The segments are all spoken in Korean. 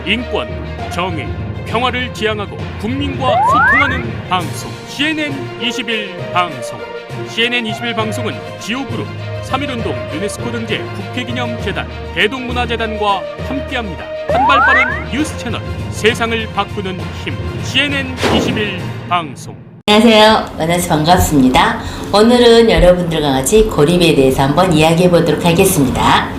인권, 정의, 평화를 지향하고 국민과 소통하는 방송 CNN 21 방송. CNN 21 방송은 지오그룹, 3.1운동 유네스코 등재 국회기념재단, 대동문화재단과 함께합니다. 한발 빠른 뉴스 채널, 세상을 바꾸는 힘. CNN 21 방송. 안녕하세요. 만나서 반갑습니다. 오늘은 여러분들과 같이 고립에 대해서 한번 이야기해 보도록 하겠습니다.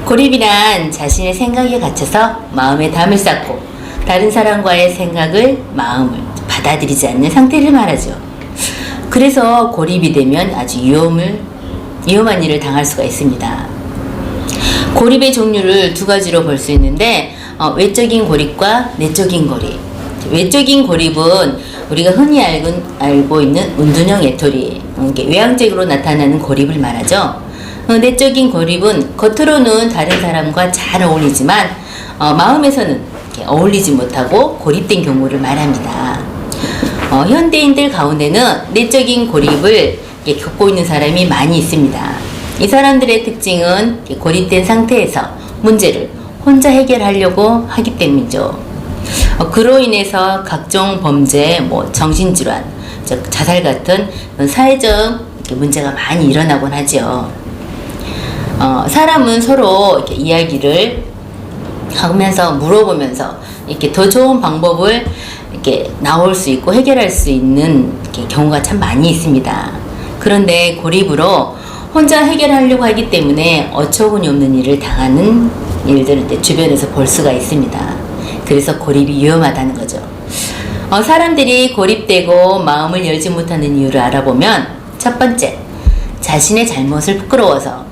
고립이란 자신의 생각에 갇혀서 마음에 담을 쌓고 다른 사람과의 생각을, 마음을 받아들이지 않는 상태를 말하죠. 그래서 고립이 되면 아주 위험한 일을 당할 수가 있습니다. 고립의 종류를 두 가지로 볼 수 있는데 외적인 고립과 내적인 고립. 외적인 고립은 우리가 흔히 알고 있는 은둔형 외톨이, 외향적으로 나타나는 고립을 말하죠. 내적인 고립은 겉으로는 다른 사람과 잘 어울리지만 마음에서는 어울리지 못하고 고립된 경우를 말합니다. 현대인들 가운데는 내적인 고립을 겪고 있는 사람이 많이 있습니다. 이 사람들의 특징은 고립된 상태에서 문제를 혼자 해결하려고 하기 때문이죠. 그로 인해서 각종 범죄, 정신질환, 자살 같은 사회적 문제가 많이 일어나곤 하죠. 사람은 서로 이렇게 이야기를 하면서 물어보면서 이렇게 더 좋은 방법을 이렇게 나올 수 있고 해결할 수 있는 경우가 참 많이 있습니다. 그런데 고립으로 혼자 해결하려고 하기 때문에 어처구니 없는 일을 당하는 일들을 주변에서 볼 수가 있습니다. 그래서 고립이 위험하다는 거죠. 사람들이 고립되고 마음을 열지 못하는 이유를 알아보면 첫 번째, 자신의 잘못을 부끄러워서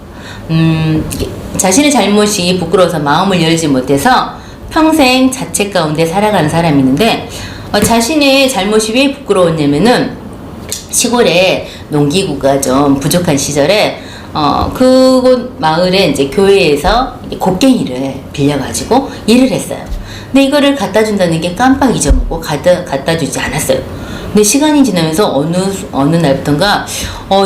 자신의 잘못이 부끄러워서 마음을 열지 못해서 평생 자책 가운데 살아가는 사람이 있는데 자신의 잘못이 왜 부끄러웠냐면은 시골에 농기구가 좀 부족한 시절에 그곳 마을에 이제 교회에서 곡괭이를 빌려가지고 일을 했어요. 근데 이거를 갖다 준다는 게 깜빡 잊어먹고 갖다 주지 않았어요. 근데 시간이 지나면서 어느 날부터인가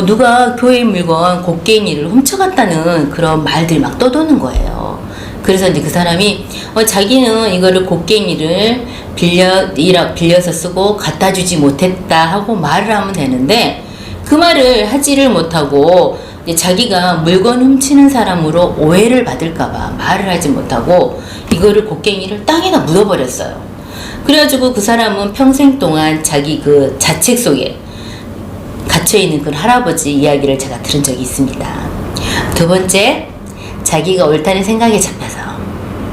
누가 교회 물건 곡괭이를 훔쳐갔다는 그런 말들이 막 떠도는 거예요. 그래서 이제 그 사람이 자기는 이거를 곡괭이를 빌려서 쓰고 갖다 주지 못했다 하고 말을 하면 되는데 그 말을 하지를 못하고 이제 자기가 물건 훔치는 사람으로 오해를 받을까봐 말을 하지 못하고 이거를 곡괭이를 땅에다 묻어버렸어요. 그래가지고 그 사람은 평생 동안 자기 그 자책 속에 갇혀있는 그 할아버지 이야기를 제가 들은 적이 있습니다. 두 번째, 자기가 옳다는 생각에 잡혀서.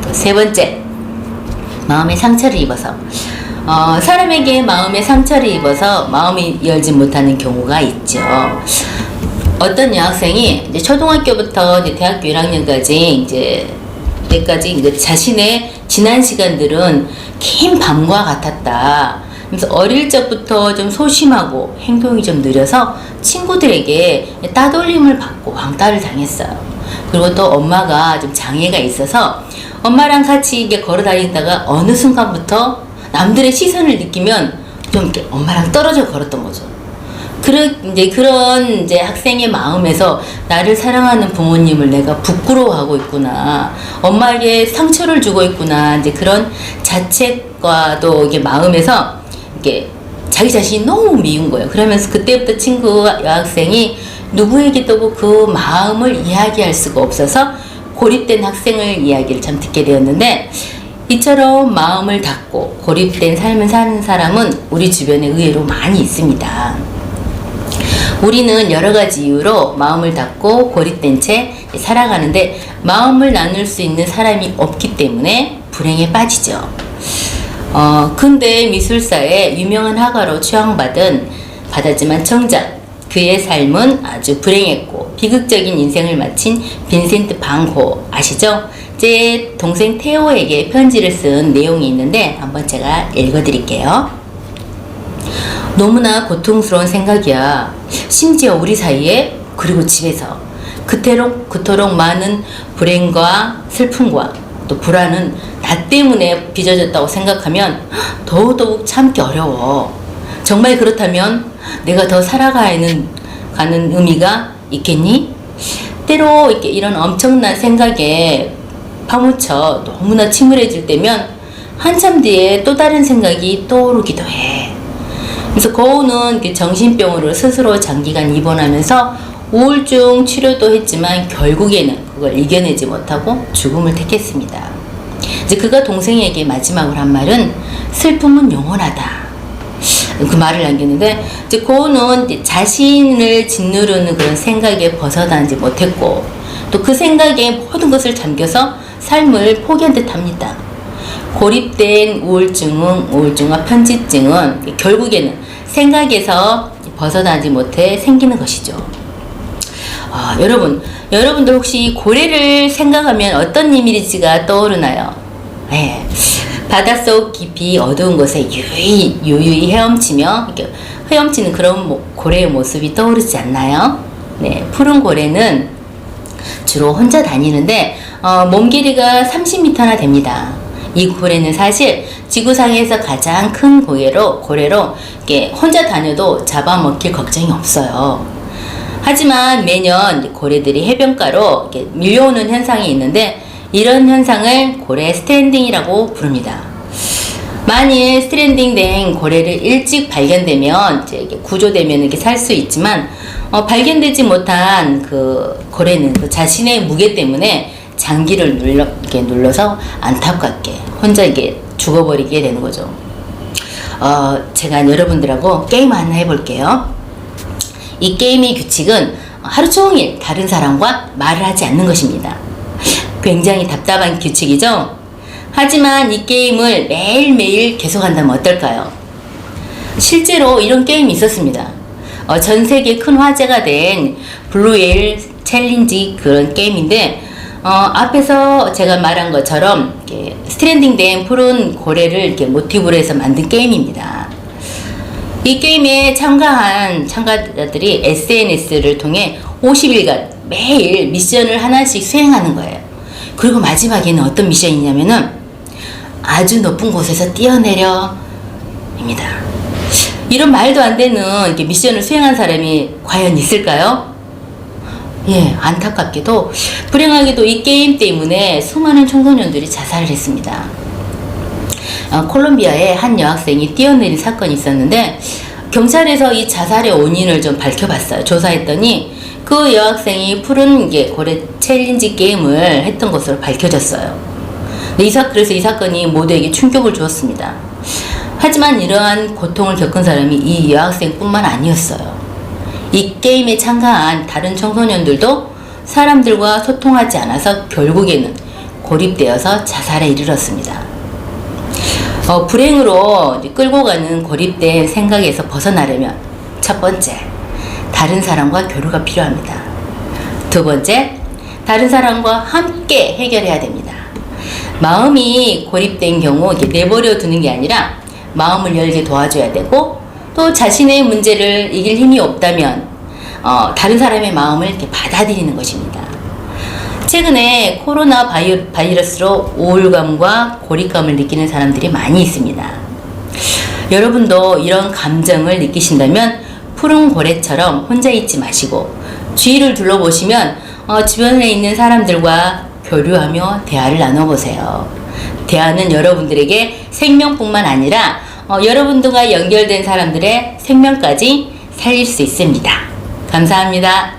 또 세 번째, 마음의 상처를 입어서. 사람에게 마음의 상처를 입어서 마음이 열지 못하는 경우가 있죠. 어떤 여학생이 이제 초등학교부터 이제 대학교 1학년까지 때까지 자신의 지난 시간들은 긴 밤과 같았다. 그래서 어릴 적부터 좀 소심하고 행동이 좀 느려서 친구들에게 따돌림을 받고 왕따를 당했어요. 그리고 또 엄마가 좀 장애가 있어서 엄마랑 같이 이게 걸어 다니다가 어느 순간부터 남들의 시선을 느끼면 좀 이렇게 엄마랑 떨어져 걸었던 거죠. 그런 학생의 마음에서 나를 사랑하는 부모님을 내가 부끄러워하고 있구나. 엄마에게 상처를 주고 있구나. 그런 자책과도 이게 마음에서 이게 자기 자신이 너무 미운 거예요. 그러면서 그때부터 여학생이 누구에게도 그 마음을 이야기할 수가 없어서 고립된 학생을 이야기를 참 듣게 되었는데 이처럼 마음을 닫고 고립된 삶을 사는 사람은 우리 주변에 의외로 많이 있습니다. 우리는 여러 가지 이유로 마음을 닫고 고립된 채 살아가는데 마음을 나눌 수 있는 사람이 없기 때문에 불행에 빠지죠. 근대 미술사의 유명한 화가로 받았지만 정작 그의 삶은 아주 불행했고 비극적인 인생을 마친 빈센트 반 고 아시죠? 제 동생 테오에게 편지를 쓴 내용이 있는데 한번 제가 읽어드릴게요. 너무나 고통스러운 생각이야. 심지어 우리 사이에 그리고 집에서 그토록 많은 불행과 슬픔과 또 불안은 나 때문에 빚어졌다고 생각하면 더더욱 참기 어려워. 정말 그렇다면 내가 더 살아가는 의미가 있겠니? 때로 이런 엄청난 생각에 파묻혀 너무나 침울해질 때면 한참 뒤에 또 다른 생각이 떠오르기도 해. 그래서 고우는 정신병으로 스스로 장기간 입원하면서 우울증 치료도 했지만 결국에는 그걸 이겨내지 못하고 죽음을 택했습니다. 이제 그가 동생에게 마지막으로 한 말은 슬픔은 영원하다. 그 말을 남겼는데 이제 고우는 자신을 짓누르는 그런 생각에 벗어나지 못했고 또 그 생각에 모든 것을 잠겨서 삶을 포기한 듯합니다. 고립된 우울증과 편집증은 결국에는 생각에서 벗어나지 못해 생기는 것이죠. 여러분들 혹시 고래를 생각하면 어떤 이미지가 떠오르나요? 네, 바닷속 깊이 어두운 곳에 유유히 헤엄치며 헤엄치는 그런 고래의 모습이 떠오르지 않나요? 네, 푸른 고래는 주로 혼자 다니는데 몸 길이가 30m나 됩니다. 이 고래는 사실 지구상에서 가장 큰 고래로 이렇게 혼자 다녀도 잡아먹힐 걱정이 없어요. 하지만 매년 고래들이 해변가로 이렇게 밀려오는 현상이 있는데 이런 현상을 고래 스트랜딩이라고 부릅니다. 만일 스트랜딩된 고래를 일찍 발견되면 이제 구조되면 이렇게 살 수 있지만 발견되지 못한 그 고래는 그 자신의 무게 때문에 장기를 눌러서 안타깝게 혼자 이게 죽어버리게 되는 거죠. 제가 여러분들하고 게임 하나 해볼게요. 이 게임의 규칙은 하루 종일 다른 사람과 말을 하지 않는 것입니다. 굉장히 답답한 규칙이죠? 하지만 이 게임을 매일매일 계속한다면 어떨까요? 실제로 이런 게임이 있었습니다. 전 세계 큰 화제가 된 블루웨일 챌린지 그런 게임인데 앞에서 제가 말한 것처럼 이렇게 스트랜딩된 푸른 고래를 이렇게 모티브로 해서 만든 게임입니다. 이 게임에 참가한 참가자들이 SNS를 통해 50일간 매일 미션을 하나씩 수행하는 거예요. 그리고 마지막에는 어떤 미션이냐면은 아주 높은 곳에서 뛰어내려 입니다. 이런 말도 안 되는 이렇게 미션을 수행한 사람이 과연 있을까요? 예, 안타깝게도 불행하게도 이 게임 때문에 수많은 청소년들이 자살을 했습니다. 콜롬비아에 한 여학생이 뛰어내린 사건이 있었는데 경찰에서 이 자살의 원인을 좀 밝혀봤어요. 조사했더니 그 여학생이 푸른 고래 챌린지 게임을 했던 것으로 밝혀졌어요. 그래서 이 사건이 모두에게 충격을 주었습니다. 하지만 이러한 고통을 겪은 사람이 이 여학생뿐만 아니었어요. 이 게임에 참가한 다른 청소년들도 사람들과 소통하지 않아서 결국에는 고립되어서 자살에 이르렀습니다. 불행으로 끌고 가는 고립된 생각에서 벗어나려면 첫 번째, 다른 사람과 교류가 필요합니다. 두 번째, 다른 사람과 함께 해결해야 됩니다. 마음이 고립된 경우 내버려 두는 게 아니라 마음을 열게 도와줘야 되고 또 자신의 문제를 이길 힘이 없다면 다른 사람의 마음을 이렇게 받아들이는 것입니다. 최근에 코로나 바이러스로 우울감과 고립감을 느끼는 사람들이 많이 있습니다. 여러분도 이런 감정을 느끼신다면 푸른 고래처럼 혼자 있지 마시고 주위를 둘러보시면 주변에 있는 사람들과 교류하며 대화를 나눠보세요. 대화는 여러분들에게 생명뿐만 아니라 여러분들과 연결된 사람들의 생명까지 살릴 수 있습니다. 감사합니다.